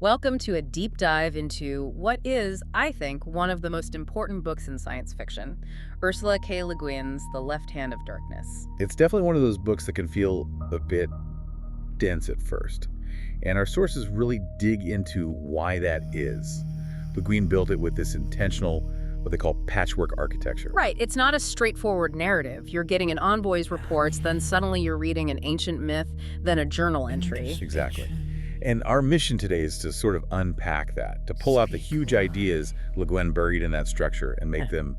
Welcome to a deep dive into what is, I think, one of the most important books in science fiction, Ursula K. Le Guin's The Left Hand of Darkness. It's definitely one of those books that can feel a bit dense at first, and our sources really dig into why that is. Le Guin built it with this intentional, what they call patchwork architecture. Right, it's not a straightforward narrative. You're getting an envoy's reports, then suddenly you're reading an ancient myth, then a journal entry. Exactly. And our mission today is to sort of unpack that, to pull out the huge ideas Le Guin buried in that structure and make them,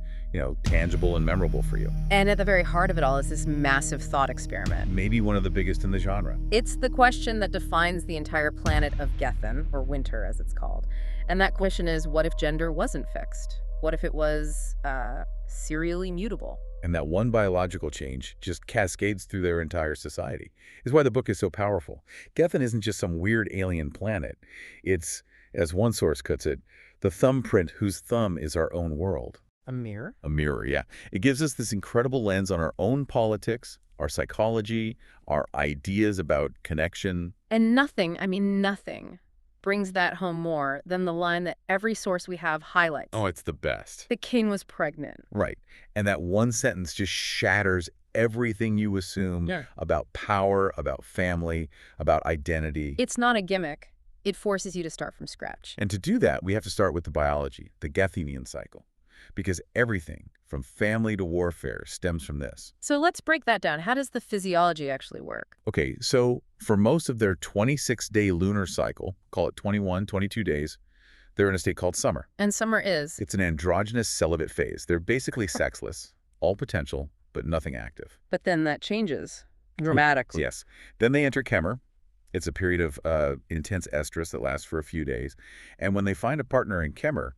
tangible and memorable for you. And at the very heart of it all is this massive thought experiment. Maybe one of the biggest in the genre. It's the question that defines the entire planet of Gethen, or Winter as it's called. And that question is, what if gender wasn't fixed? What if it was serially mutable? And that one biological change just cascades through their entire society, is why the book is so powerful. Gethen isn't just some weird alien planet. It's, as one source puts it, the thumbprint whose thumb is our own world. A mirror? A mirror, yeah. It gives us this incredible lens on our own politics, our psychology, our ideas about connection. And nothing, I mean nothing, brings that home more than the line that every source we have highlights. Oh, it's the best. The king was pregnant. Right. And that one sentence just shatters everything you assume about power, about family, about identity. It's not a gimmick. It forces you to start from scratch. And to do that, we have to start with the biology, the Gethenian cycle, because everything from family to warfare stems from this. So let's break that down. How does the physiology actually work? Okay, so for most of their 26-day lunar cycle, call it 21, 22 days, they're in a state called summer. And summer is? It's an androgynous celibate phase. They're basically sexless, all potential, but nothing active. But then that changes dramatically. Yes. Then they enter Kemmer. It's a period of intense estrus that lasts for a few days. And when they find a partner in Kemmer,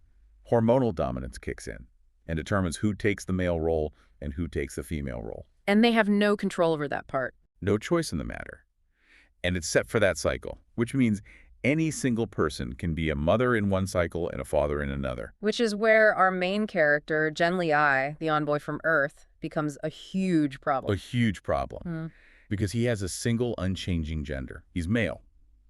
hormonal dominance kicks in and determines who takes the male role and who takes the female role. And they have no control over that part. No choice in the matter. And it's set for that cycle, which means any single person can be a mother in one cycle and a father in another. Which is where our main character, Genli I, the envoy from Earth, becomes a huge problem. A huge problem. Because he has a single unchanging gender. He's male,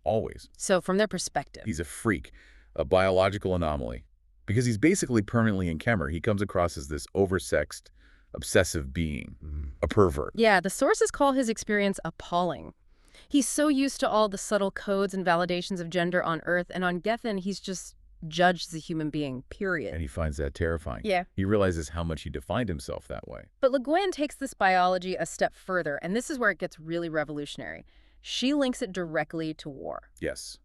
always. So from their perspective, he's a freak, a biological anomaly. Because he's basically permanently in Kemmer, he comes across as this oversexed, obsessive being, a pervert. Yeah, the sources call his experience appalling. He's so used to all the subtle codes and validations of gender on Earth, and on Gethen, he's just judged as a human being, period. And he finds that terrifying. Yeah. He realizes how much he defined himself that way. But LeGuin takes this biology a step further, and this is where it gets really revolutionary. She links it directly to war. Yes.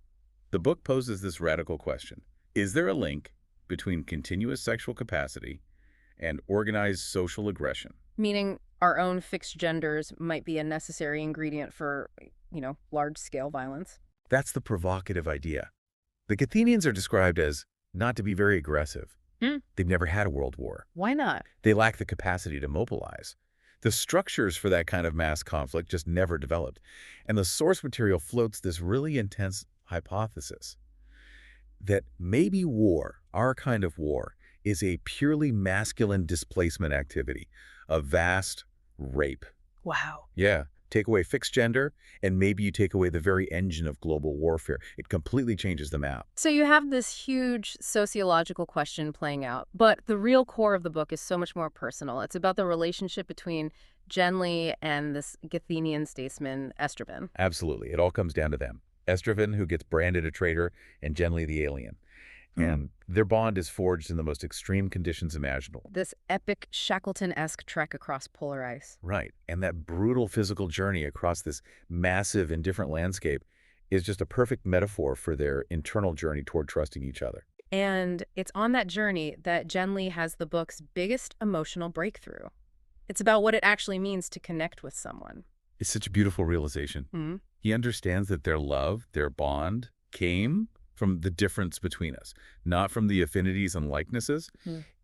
The book poses this radical question. Is there a link between continuous sexual capacity and organized social aggression? Meaning our own fixed genders might be a necessary ingredient for, large-scale violence. That's the provocative idea. The Gethenians are described as not to be very aggressive. They've never had a world war. Why not? They lack the capacity to mobilize. The structures for that kind of mass conflict just never developed. And the source material floats this really intense hypothesis that maybe war, our kind of war, is a purely masculine displacement activity, a vast rape. Wow. Yeah. Take away fixed gender, and maybe you take away the very engine of global warfare. It completely changes the map. So you have this huge sociological question playing out, but the real core of the book is so much more personal. It's about the relationship between Genli and this Gethenian statesman, Estraven. Absolutely. It all comes down to them. Estraven, who gets branded a traitor, and Genli the alien. And their bond is forged in the most extreme conditions imaginable. This epic Shackleton-esque trek across polar ice. Right. And that brutal physical journey across this massive and different landscape is just a perfect metaphor for their internal journey toward trusting each other. And it's on that journey that Genli has the book's biggest emotional breakthrough. It's about what it actually means to connect with someone. It's such a beautiful realization. He understands that their love, their bond, came from the difference between us, not from the affinities and likenesses.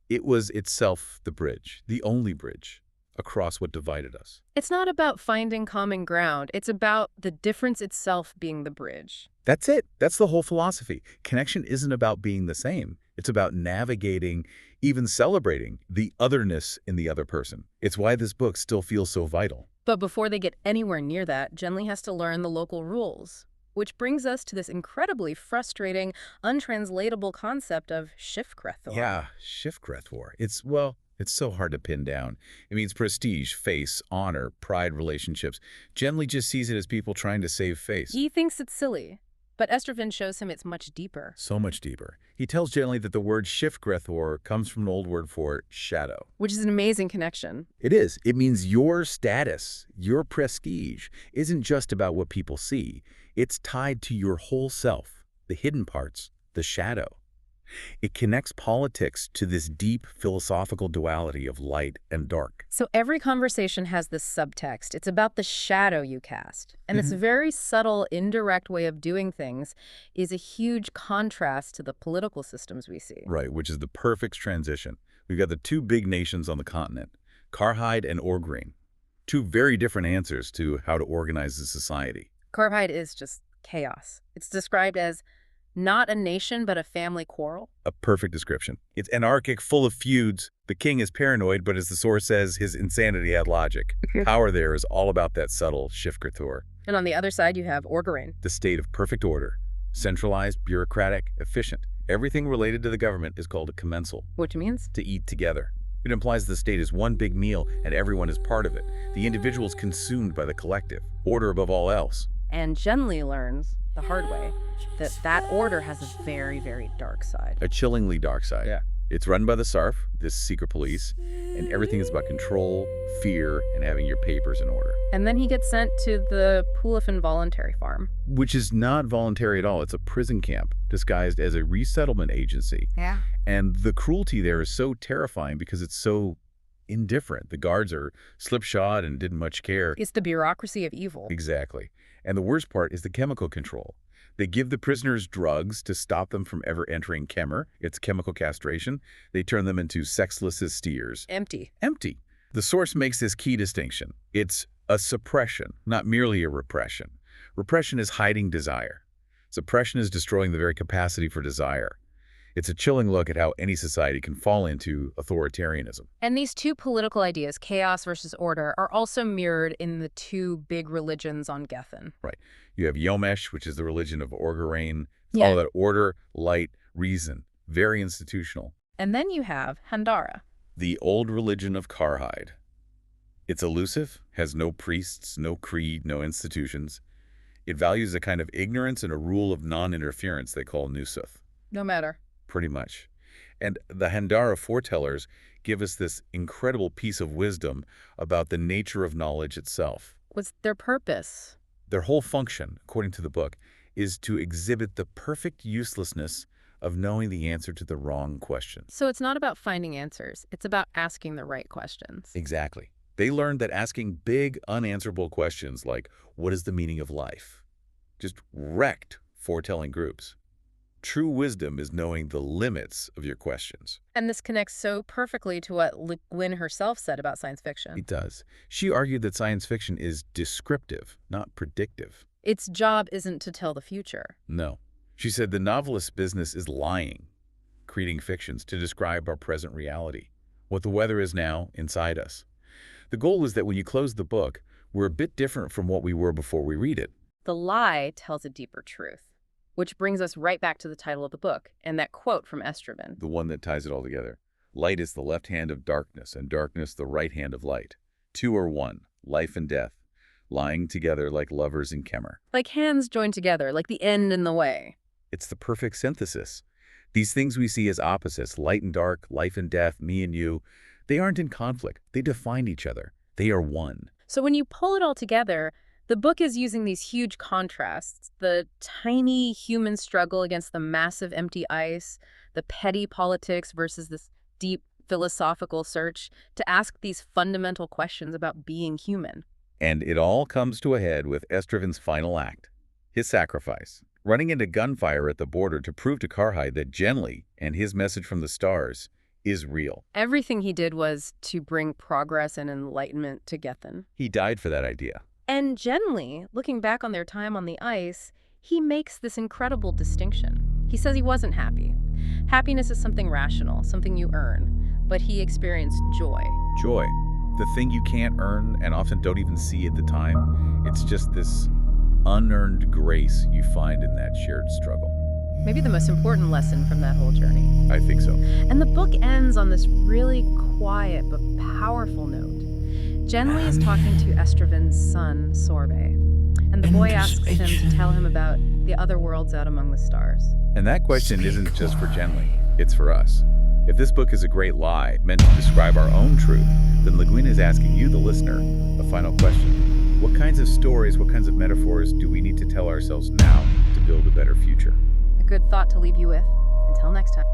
It was itself the bridge, the only bridge across what divided us. It's not about finding common ground. It's about the difference itself being the bridge. That's it. That's the whole philosophy. Connection isn't about being the same. It's about navigating, even celebrating, the otherness in the other person. It's why this book still feels so vital. But before they get anywhere near that, Genli has to learn the local rules. Which brings us to this incredibly frustrating, untranslatable concept of Schiffgrethor. Yeah, Schiffgrethor. It's so hard to pin down. It means prestige, face, honor, pride relationships. Generally just sees it as people trying to save face. He thinks it's silly, but Estrevin shows him it's much deeper. So much deeper. He tells Generally that the word Schiffgrethor comes from an old word for shadow. Which is an amazing connection. It is. It means your status, your prestige, isn't just about what people see. It's tied to your whole self, the hidden parts, the shadow. It connects politics to this deep philosophical duality of light and dark. So every conversation has this subtext. It's about the shadow you cast. And this very subtle, indirect way of doing things is a huge contrast to the political systems we see. Right, which is the perfect transition. We've got the two big nations on the continent, Karhide and Orgrimmar. Two very different answers to how to organize the society. Karhide is just chaos. It's described as not a nation, but a family quarrel. A perfect description. It's anarchic, full of feuds. The king is paranoid, but as the source says, his insanity had logic. Power there is all about that subtle Schiffgrethor. And on the other side, you have Orgrimmar. The state of perfect order. Centralized, bureaucratic, efficient. Everything related to the government is called a commensal. Which means? To eat together. It implies the state is one big meal and everyone is part of it. The individual is consumed by the collective. Order above all else. And Genly learns the hard way that order has a very, very dark side. A chillingly dark side. Yeah. It's run by the Sarf, this secret police, and everything is about control, fear, and having your papers in order. And then he gets sent to the Pulafin voluntary farm. Which is not voluntary at all. It's a prison camp disguised as a resettlement agency. Yeah. And the cruelty there is so terrifying because it's so indifferent. The guards are slipshod and didn't much care. It's the bureaucracy of evil. Exactly. And the worst part is the chemical control. They give the prisoners drugs to stop them from ever entering Kemmer. It's chemical castration. They turn them into sexless as steers. Empty. Empty. The source makes this key distinction. It's a suppression, not merely a repression. Repression is hiding desire. Suppression is destroying the very capacity for desire. It's a chilling look at how any society can fall into authoritarianism. And these two political ideas, chaos versus order, are also mirrored in the two big religions on Gethen. Right. You have Yomesh, which is the religion of Orgrimmar. It's Yeah. all about order, light, reason. Very institutional. And then you have Handara. The old religion of Karhide. It's elusive, has no priests, no creed, no institutions. It values a kind of ignorance and a rule of non-interference they call Nusuth. No matter. Pretty much. And the Handara foretellers give us this incredible piece of wisdom about the nature of knowledge itself. What's their purpose? Their whole function, according to the book, is to exhibit the perfect uselessness of knowing the answer to the wrong question. So it's not about finding answers. It's about asking the right questions. Exactly. They learned that asking big, unanswerable questions like, what is the meaning of life? Just wrecked foretelling groups. True wisdom is knowing the limits of your questions. And this connects so perfectly to what LeGuin herself said about science fiction. It does. She argued that science fiction is descriptive, not predictive. Its job isn't to tell the future. No. She said the novelist's business is lying, creating fictions to describe our present reality, what the weather is now inside us. The goal is that when you close the book, we're a bit different from what we were before we read it. The lie tells a deeper truth. Which brings us right back to the title of the book and that quote from Estrevin. The one that ties it all together. Light is the left hand of darkness, and darkness the right hand of light. Two are one, life and death, lying together like lovers in Kemmer. Like hands joined together, like the end in the way. It's the perfect synthesis. These things we see as opposites, light and dark, life and death, me and you, they aren't in conflict. They define each other. They are one. So when you pull it all together, the book is using these huge contrasts, the tiny human struggle against the massive empty ice, the petty politics versus this deep philosophical search to ask these fundamental questions about being human. And it all comes to a head with Estrevin's final act, his sacrifice, running into gunfire at the border to prove to Karhide that Genly and his message from the stars is real. Everything he did was to bring progress and enlightenment to Gethen. He died for that idea. And Genly, looking back on their time on the ice, he makes this incredible distinction. He says he wasn't happy. Happiness is something rational, something you earn, but he experienced joy. Joy. The thing you can't earn and often don't even see at the time. It's just this unearned grace you find in that shared struggle. Maybe the most important lesson from that whole journey. I think so. And the book ends on this really quiet but powerful note. Genly is talking to Estraven's son, Sorbet, and the boy asks him to tell him about the other worlds out among the stars. And that question isn't just for Genly, it's for us. If this book is a great lie meant to describe our own truth, then LeGuin is asking you, the listener, a final question. What kinds of stories, what kinds of metaphors do we need to tell ourselves now to build a better future? A good thought to leave you with. Until next time.